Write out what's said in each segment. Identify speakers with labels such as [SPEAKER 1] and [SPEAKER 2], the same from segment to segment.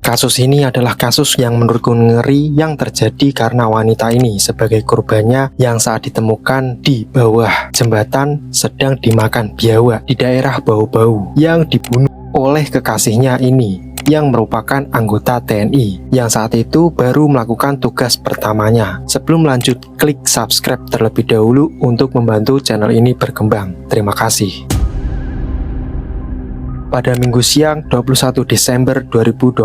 [SPEAKER 1] Kasus ini adalah kasus yang menurutku ngeri yang terjadi karena wanita ini sebagai korbannya yang saat ditemukan di bawah jembatan sedang dimakan biawak di daerah Bau-Bau yang dibunuh oleh kekasihnya ini yang merupakan anggota TNI yang saat itu baru melakukan tugas pertamanya. Sebelum lanjut, klik subscribe terlebih dahulu untuk membantu channel ini berkembang. Terima kasih. Pada Minggu siang 21 Desember 2025,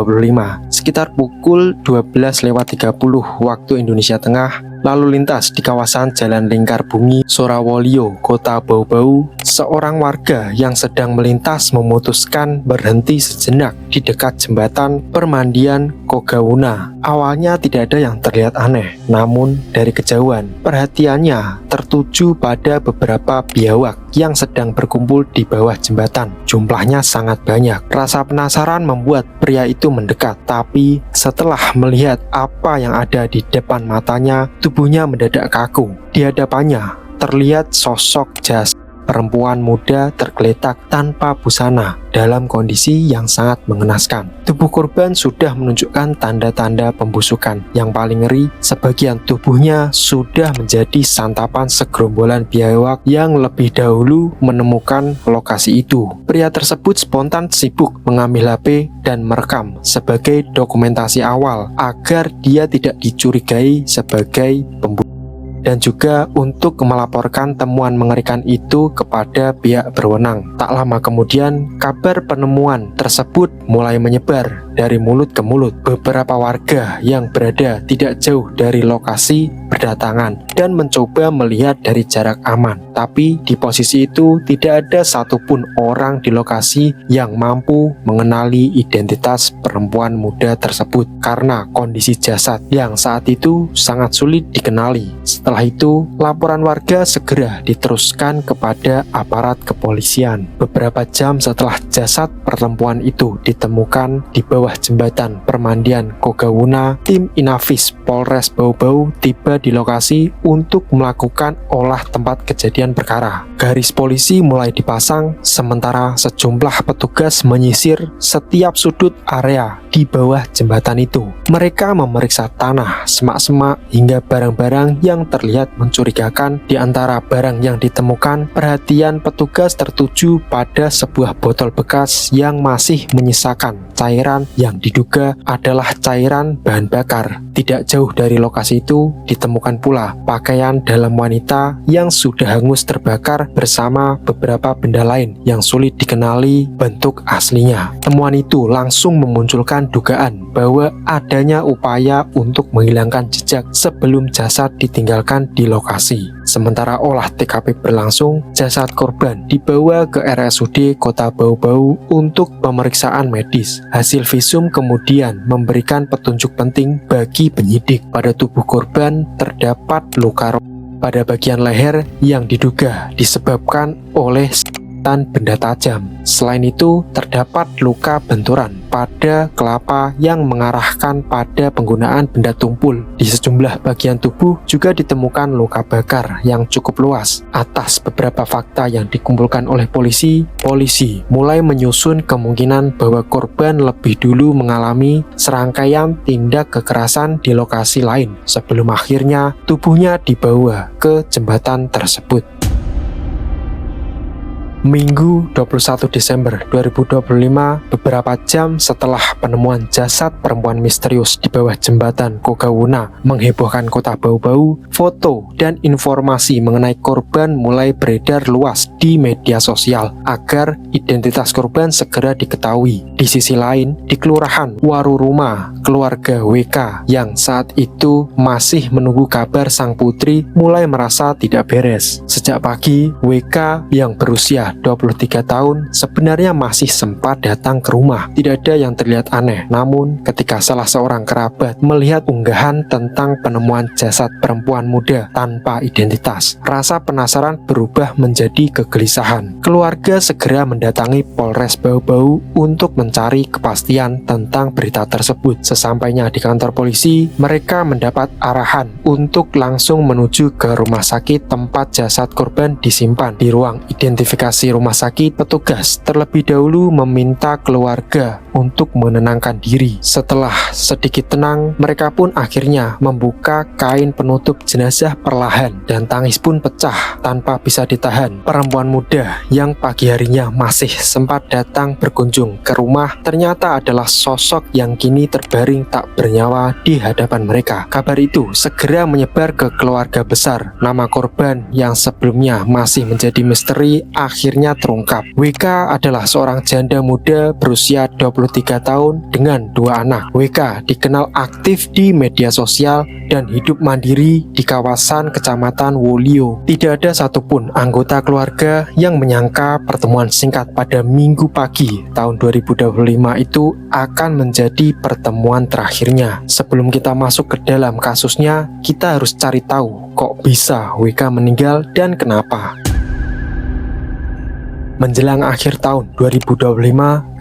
[SPEAKER 1] sekitar pukul 12.30 waktu Indonesia Tengah, lalu lintas di kawasan Jalan Lingkar Bumi, Sorowolyo, Kota Bau-Bau, seorang warga yang sedang melintas memutuskan berhenti sejenak di dekat jembatan permandian Kogawuna. Awalnya tidak ada yang terlihat aneh, namun dari kejauhan perhatiannya tertuju pada beberapa biawak yang sedang berkumpul di bawah jembatan. Jumlahnya sangat banyak. Rasa penasaran membuat pria itu mendekat, tapi setelah melihat apa yang ada di depan matanya, tubuhnya mendadak kaku. Di hadapannya terlihat sosok jasad perempuan muda tergeletak tanpa busana dalam kondisi yang sangat mengenaskan. Tubuh korban sudah menunjukkan tanda-tanda pembusukan. Yang paling ngeri, sebagian tubuhnya sudah menjadi santapan segerombolan biawak yang lebih dahulu menemukan lokasi itu. Pria tersebut spontan sibuk mengambil HP dan merekam sebagai dokumentasi awal agar dia tidak dicurigai sebagai pembunuh, dan juga untuk melaporkan temuan mengerikan itu kepada pihak berwenang. Tak lama kemudian, kabar penemuan tersebut mulai menyebar dari mulut ke mulut. Beberapa warga yang berada tidak jauh dari lokasi berdatangan dan mencoba melihat dari jarak aman. Tapi di posisi itu tidak ada satupun orang di lokasi yang mampu mengenali identitas perempuan muda tersebut karena kondisi jasad yang saat itu sangat sulit dikenali. Setelah itu, laporan warga segera diteruskan kepada aparat kepolisian. Beberapa jam setelah jasad perempuan itu ditemukan di bawah jembatan permandian Kogawuna, tim Inafis Polres Bau-Bau tiba di lokasi untuk melakukan olah tempat kejadian perkara. Garis polisi mulai dipasang, sementara sejumlah petugas menyisir setiap sudut area di bawah jembatan itu. Mereka memeriksa tanah, semak-semak, hingga barang-barang yang terlihat mencurigakan. Di antara barang yang ditemukan, perhatian petugas tertuju pada sebuah botol bekas yang masih menyisakan cairan yang diduga adalah cairan bahan bakar. Tidak jauh dari lokasi itu ditemukan pula pakaian dalam wanita yang sudah hangus terbakar bersama beberapa benda lain yang sulit dikenali bentuk aslinya. Temuan itu langsung memunculkan dugaan bahwa adanya upaya untuk menghilangkan jejak sebelum jasad ditinggalkan di lokasi. Sementara olah TKP berlangsung, jasad korban dibawa ke RSUD Kota Bau-Bau untuk pemeriksaan medis. Hasil visum kemudian memberikan petunjuk penting bagi penyidik. Pada tubuh korban terdapat luka pada bagian leher yang diduga disebabkan oleh benda tajam. Selain itu, terdapat luka benturan pada kelapa yang mengarahkan pada penggunaan benda tumpul. Di sejumlah bagian tubuh juga ditemukan luka bakar yang cukup luas. Atas beberapa fakta yang dikumpulkan oleh polisi mulai menyusun kemungkinan bahwa korban lebih dulu mengalami serangkaian tindak kekerasan di lokasi lain sebelum akhirnya tubuhnya dibawa ke jembatan tersebut. Minggu 21 Desember 2025, beberapa jam setelah penemuan jasad perempuan misterius di bawah jembatan Kogawuna menghebohkan Kota Bau-Bau, foto dan informasi mengenai korban mulai beredar luas di media sosial agar identitas korban segera diketahui. Di sisi lain, di Kelurahan Waruruma, keluarga WK yang saat itu masih menunggu kabar sang putri mulai merasa tidak beres. Sejak pagi, WK yang berusia 23 tahun sebenarnya masih sempat datang ke rumah. Tidak ada yang terlihat aneh. Namun ketika salah seorang kerabat melihat unggahan tentang penemuan jasad perempuan muda tanpa identitas, rasa penasaran berubah menjadi kegelisahan. Keluarga segera mendatangi Polres Bau-Bau untuk mencari kepastian tentang berita tersebut. Sesampainya di kantor polisi, mereka mendapat arahan untuk langsung menuju ke rumah sakit tempat jasad korban disimpan. Di ruang identifikasi lokasi rumah sakit, petugas terlebih dahulu meminta keluarga untuk menenangkan diri. Setelah sedikit tenang, mereka pun akhirnya membuka kain penutup jenazah perlahan dan tangis pun pecah tanpa bisa ditahan. Perempuan muda yang pagi harinya masih sempat datang berkunjung ke rumah ternyata adalah sosok yang kini terbaring tak bernyawa di hadapan mereka. Kabar itu segera menyebar ke keluarga besar. Nama korban yang sebelumnya masih menjadi misteri akhirnya terungkap. WK adalah seorang janda muda berusia 23 tahun dengan 2 anak. WK dikenal aktif di media sosial dan hidup mandiri di kawasan Kecamatan Wolio. Tidak ada satupun anggota keluarga yang menyangka pertemuan singkat pada Minggu pagi tahun 2025 itu akan menjadi pertemuan terakhirnya. Sebelum kita masuk ke dalam kasusnya, kita harus cari tahu kok bisa WK meninggal dan kenapa. Menjelang akhir tahun 2025,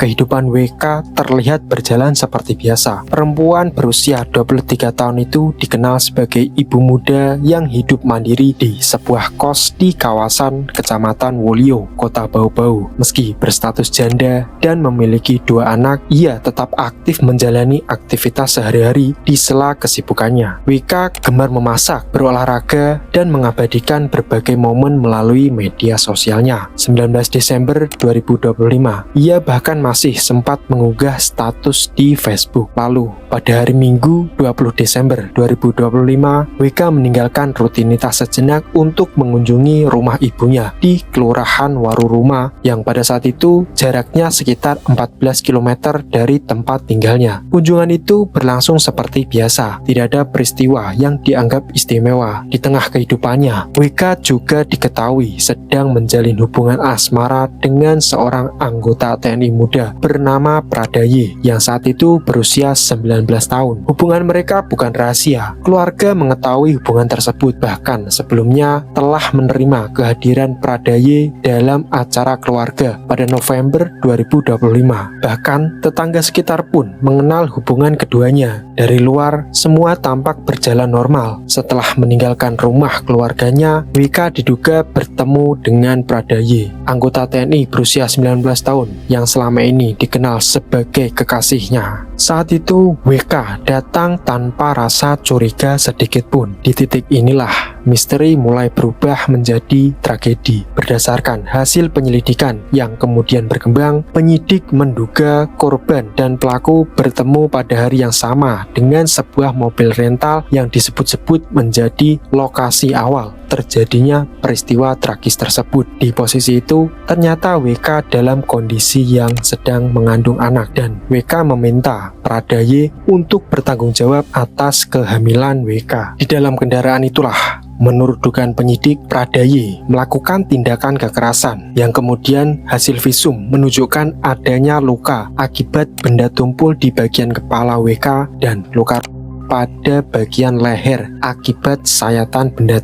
[SPEAKER 1] kehidupan WK terlihat berjalan seperti biasa. Perempuan berusia 23 tahun itu dikenal sebagai ibu muda yang hidup mandiri di sebuah kos di kawasan Kecamatan Wolio, Kota Bau-Bau. Meski berstatus janda dan memiliki 2 anak, ia tetap aktif menjalani aktivitas sehari-hari di sela kesibukannya. WK gemar memasak, berolahraga, dan mengabadikan berbagai momen melalui media sosialnya. 19 Desember 2025, ia bahkan masih sempat mengunggah status di Facebook. Lalu, pada hari Minggu 20 Desember 2025, WK meninggalkan rutinitas sejenak untuk mengunjungi rumah ibunya di Kelurahan Waruruma yang pada saat itu jaraknya sekitar 14 km dari tempat tinggalnya. Kunjungan itu berlangsung seperti biasa, tidak ada peristiwa yang dianggap istimewa. Di tengah kehidupannya, WK juga diketahui sedang menjalin hubungan asmara dengan seorang anggota TNI muda bernama Pradaye yang saat itu berusia 19 tahun. Hubungan mereka bukan rahasia. Keluarga mengetahui hubungan tersebut, bahkan sebelumnya telah menerima kehadiran Pradaye dalam acara keluarga pada November 2025. Bahkan tetangga sekitar pun mengenal hubungan keduanya. Dari luar, semua tampak berjalan normal. Setelah meninggalkan rumah keluarganya, WK diduga bertemu dengan Pradaye, anggota TNI berusia 19 tahun yang selama ini dikenal sebagai kekasihnya. Saat itu WK datang tanpa rasa curiga sedikit pun. Di titik inilah misteri mulai berubah menjadi tragedi. Berdasarkan hasil penyelidikan yang kemudian berkembang, penyidik menduga korban dan pelaku bertemu pada hari yang sama dengan sebuah mobil rental yang disebut-sebut menjadi lokasi awal terjadinya peristiwa tragis tersebut. Di posisi itu, ternyata WK dalam kondisi yang sedang mengandung anak dan WK meminta Pradaye untuk bertanggung jawab atas kehamilan WK. Di dalam kendaraan itulah, menurut dugaan penyidik, Pradaye melakukan tindakan kekerasan yang kemudian hasil visum menunjukkan adanya luka akibat benda tumpul di bagian kepala WK dan luka pada bagian leher akibat sayatan benda.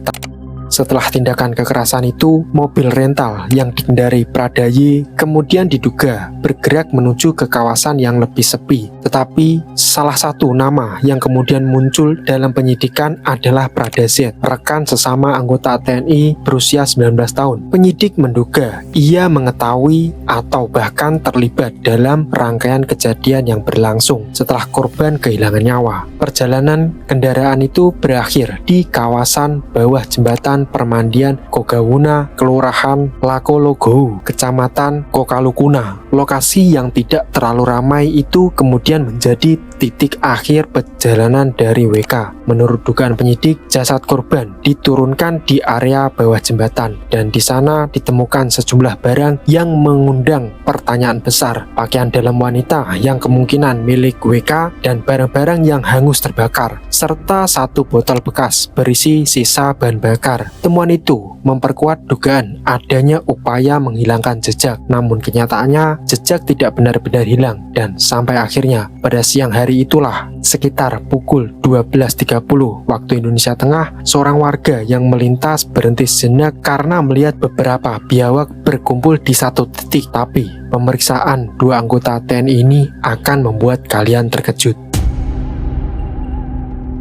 [SPEAKER 1] Setelah tindakan kekerasan itu, mobil rental yang dikendarai Pradaye kemudian diduga bergerak menuju ke kawasan yang lebih sepi. Tetapi salah satu nama yang kemudian muncul dalam penyidikan adalah Pradazet, rekan sesama anggota TNI berusia 19 tahun. Penyidik menduga ia mengetahui atau bahkan terlibat dalam rangkaian kejadian yang berlangsung setelah korban kehilangan nyawa. Perjalanan kendaraan itu berakhir di kawasan bawah jembatan Permandian Kogawuna, Kelurahan Lakologo, Kecamatan Kokalukuna. Lokasi yang tidak terlalu ramai itu kemudian menjadi titik akhir perjalanan dari WK. Menurut dugaan penyidik, jasad korban diturunkan di area bawah jembatan dan di sana ditemukan sejumlah barang yang mengundang pertanyaan besar. Pakaian dalam wanita yang kemungkinan milik WK dan barang-barang yang hangus terbakar, serta satu botol bekas berisi sisa bahan bakar. Temuan itu memperkuat dugaan adanya upaya menghilangkan jejak, namun kenyataannya jejak tidak benar-benar hilang dan sampai akhirnya pada siang hari itulah sekitar pukul 12.30 waktu Indonesia Tengah, seorang warga yang melintas berhenti sejenak karena melihat beberapa biawak berkumpul di satu titik. Tapi pemeriksaan 2 anggota TNI ini akan membuat kalian terkejut.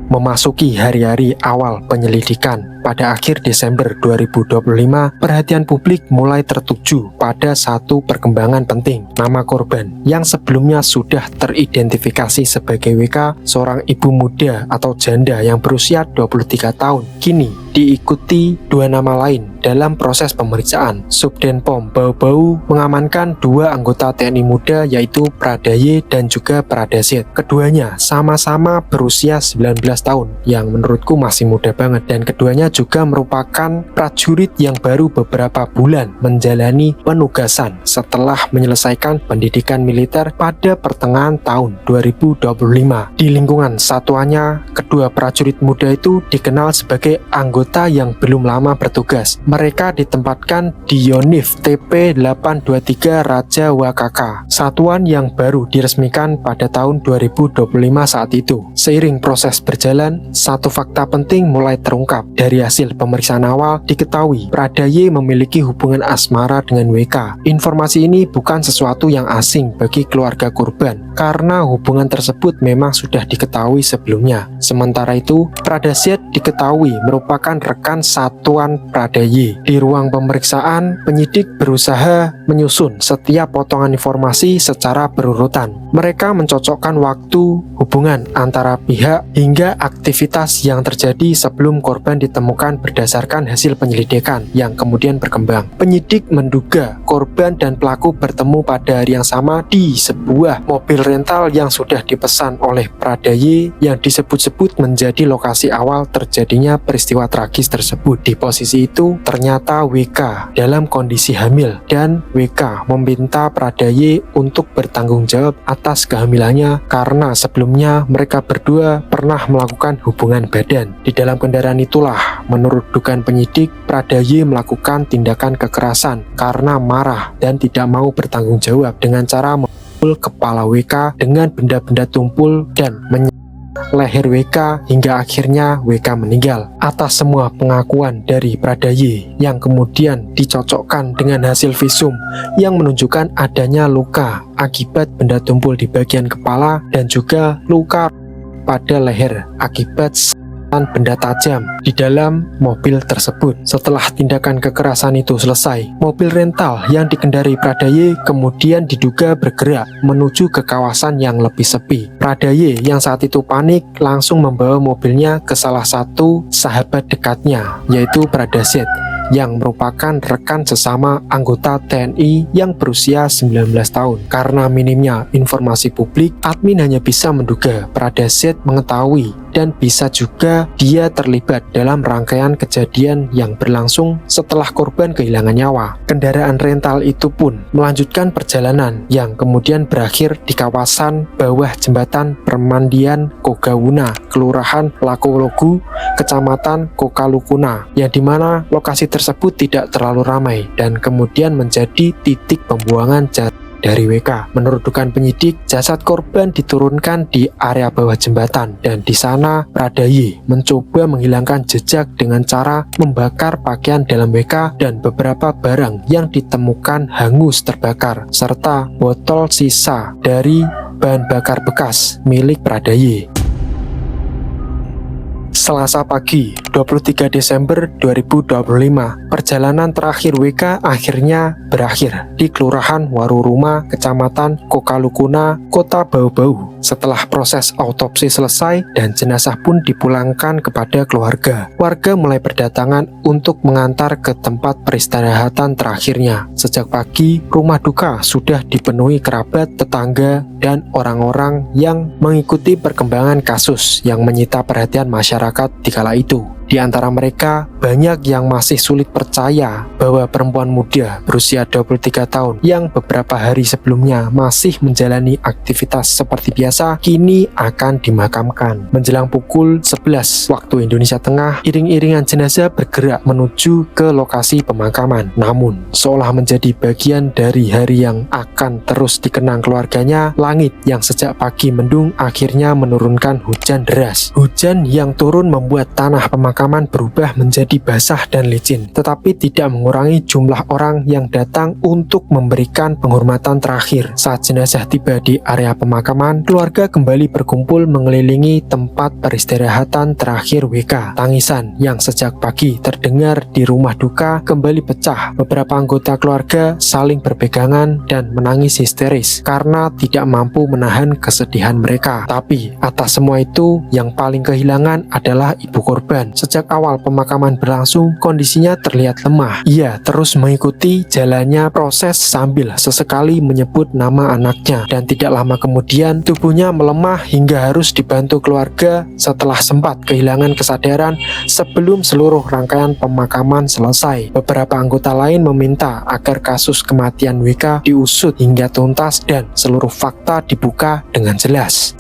[SPEAKER 1] Memasuki hari-hari awal penyelidikan, pada akhir Desember 2025, perhatian publik mulai tertuju pada satu perkembangan penting. Nama korban yang sebelumnya sudah teridentifikasi sebagai WK, seorang ibu muda atau janda yang berusia 23 tahun, kini diikuti dua nama lain dalam proses pemeriksaan. Subdenpom Bau-Bau mengamankan dua anggota TNI muda, yaitu Pradaye dan juga Pradasyet. Keduanya sama-sama berusia 19 tahun, yang menurutku masih muda banget, dan keduanya juga merupakan prajurit yang baru beberapa bulan menjalani penugasan setelah menyelesaikan pendidikan militer pada pertengahan tahun 2025. Di lingkungan satuannya, kedua prajurit muda itu dikenal sebagai anggota yang belum lama bertugas. Mereka ditempatkan di Yonif TP 823 Raja Wakaka, satuan yang baru diresmikan pada tahun 2025 saat itu. Seiring proses berjalan, satu fakta penting mulai terungkap. Dari hasil pemeriksaan awal, diketahui Pradaye memiliki hubungan asmara dengan WK. Informasi ini bukan sesuatu yang asing bagi keluarga korban, karena hubungan tersebut memang sudah diketahui sebelumnya. Sementara itu, Pradasyet diketahui merupakan rekan satuan Pradaye. Di ruang pemeriksaan, penyidik berusaha menyusun setiap potongan informasi secara berurutan. Mereka mencocokkan waktu, hubungan antara pihak, hingga aktivitas yang terjadi sebelum korban ditemukan berdasarkan hasil penyelidikan yang kemudian berkembang. Penyidik menduga korban dan pelaku bertemu pada hari yang sama di sebuah mobil rental yang sudah dipesan oleh Pradaye, yang disebut-sebut menjadi lokasi awal terjadinya peristiwa tragis tersebut. Di posisi itu ternyata WK dalam kondisi hamil, dan WK meminta Pradaye untuk bertanggung jawab atas kehamilannya karena sebelumnya mereka berdua pernah melakukan hubungan badan. Di dalam kendaraan itulah, menurut dugaan penyidik, Pradaye melakukan tindakan kekerasan karena marah dan tidak mau bertanggung jawab dengan cara memukul kepala WK dengan benda-benda tumpul dan leher WK hingga akhirnya WK meninggal. Atas semua pengakuan dari Pradaye yang kemudian dicocokkan dengan hasil visum yang menunjukkan adanya luka akibat benda tumpul di bagian kepala dan juga luka pada leher akibat benda tajam di dalam mobil tersebut. Setelah tindakan kekerasan itu selesai, mobil rental yang dikendarai Pradaye kemudian diduga bergerak menuju ke kawasan yang lebih sepi. Pradaye yang saat itu panik langsung membawa mobilnya ke salah satu sahabat dekatnya, yaitu Pradasyet, yang merupakan rekan sesama anggota TNI yang berusia 19 tahun. Karena minimnya informasi publik, admin hanya bisa menduga Pradasyet mengetahui dan bisa juga dia terlibat dalam rangkaian kejadian yang berlangsung setelah korban kehilangan nyawa. Kendaraan rental itu pun melanjutkan perjalanan yang kemudian berakhir di kawasan bawah jembatan Permandian Kogawuna, Kelurahan Lakologu, Kecamatan Kokalukuna, yang dimana lokasi tersebut tidak terlalu ramai dan kemudian menjadi titik pembuangan jasad dari WK. Menurut dugaan penyidik, jasad korban diturunkan di area bawah jembatan, dan di sana Pradaye mencoba menghilangkan jejak dengan cara membakar pakaian dalam WK dan beberapa barang yang ditemukan hangus terbakar, serta botol sisa dari bahan bakar bekas milik Pradaye. Selasa pagi, 23 Desember 2025, perjalanan terakhir WK akhirnya berakhir di Kelurahan Waruruma, Kecamatan Kokalukuna, Kota Bau-Bau. Setelah proses autopsi selesai dan jenazah pun dipulangkan kepada keluarga, warga mulai berdatangan untuk mengantar ke tempat peristirahatan terakhirnya. Sejak pagi, rumah duka sudah dipenuhi kerabat, tetangga, dan orang-orang yang mengikuti perkembangan kasus yang menyita perhatian masyarakat di kala itu. Di antara mereka, banyak yang masih sulit percaya bahwa perempuan muda berusia 23 tahun yang beberapa hari sebelumnya masih menjalani aktivitas seperti biasa, kini akan dimakamkan. Menjelang pukul 11 waktu Indonesia Tengah, iring-iringan jenazah bergerak menuju ke lokasi pemakaman. Namun, seolah menjadi bagian dari hari yang akan terus dikenang keluarganya, langit yang sejak pagi mendung akhirnya menurunkan hujan deras. Hujan yang turun membuat tanah pemakaman pemakaman berubah menjadi basah dan licin, tetapi tidak mengurangi jumlah orang yang datang untuk memberikan penghormatan terakhir. Saat jenazah tiba di area pemakaman, keluarga kembali berkumpul mengelilingi tempat peristirahatan terakhir WK. Tangisan yang sejak pagi terdengar di rumah duka kembali pecah. Beberapa anggota keluarga saling berpegangan dan menangis histeris karena tidak mampu menahan kesedihan mereka. Tapi atas semua itu, yang paling kehilangan adalah ibu korban. Sejak awal pemakaman berlangsung, kondisinya terlihat lemah. Ia terus mengikuti jalannya proses sambil sesekali menyebut nama anaknya, dan tidak lama kemudian tubuhnya melemah hingga harus dibantu keluarga setelah sempat kehilangan kesadaran sebelum seluruh rangkaian pemakaman selesai. Beberapa anggota lain meminta agar kasus kematian WK diusut hingga tuntas dan seluruh fakta dibuka dengan jelas.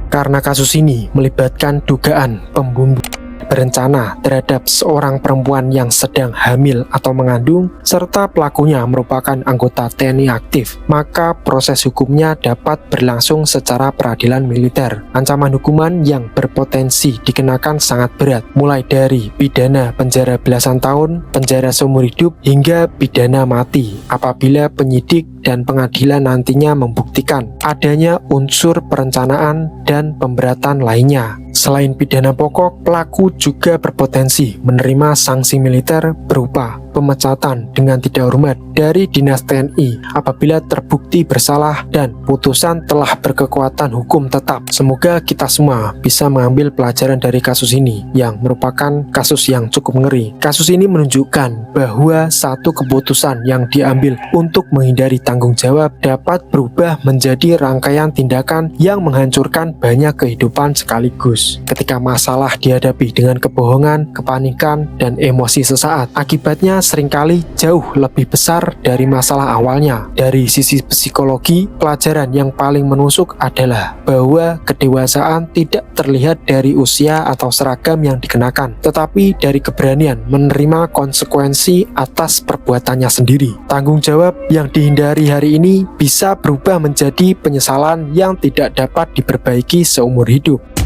[SPEAKER 1] Karena kasus ini melibatkan dugaan pembunuhan berencana terhadap seorang perempuan yang sedang hamil atau mengandung, serta pelakunya merupakan anggota TNI aktif, maka proses hukumnya dapat berlangsung secara peradilan militer. Ancaman hukuman yang berpotensi dikenakan sangat berat, mulai dari pidana penjara belasan tahun, penjara seumur hidup, hingga pidana mati apabila penyidik dan pengadilan nantinya membuktikan adanya unsur perencanaan dan pemberatan lainnya. Selain pidana pokok, pelaku juga berpotensi menerima sanksi militer berupa pemecatan dengan tidak hormat dari dinas TNI apabila terbukti bersalah dan putusan telah berkekuatan hukum tetap. Semoga kita semua bisa mengambil pelajaran dari kasus ini yang merupakan kasus yang cukup ngeri. Kasus ini menunjukkan bahwa satu keputusan yang diambil untuk menghindari tanggung jawab dapat berubah menjadi rangkaian tindakan yang menghancurkan banyak kehidupan sekaligus. Ketika masalah dihadapi dengan kebohongan, kepanikan, dan emosi sesaat, akibatnya seringkali jauh lebih besar dari masalah awalnya. Dari sisi psikologi, pelajaran yang paling menusuk adalah bahwa kedewasaan tidak terlihat dari usia atau seragam yang dikenakan, tetapi dari keberanian menerima konsekuensi atas perbuatannya sendiri. Tanggung jawab yang dihindari hari ini bisa berubah menjadi penyesalan yang tidak dapat diperbaiki seumur hidup.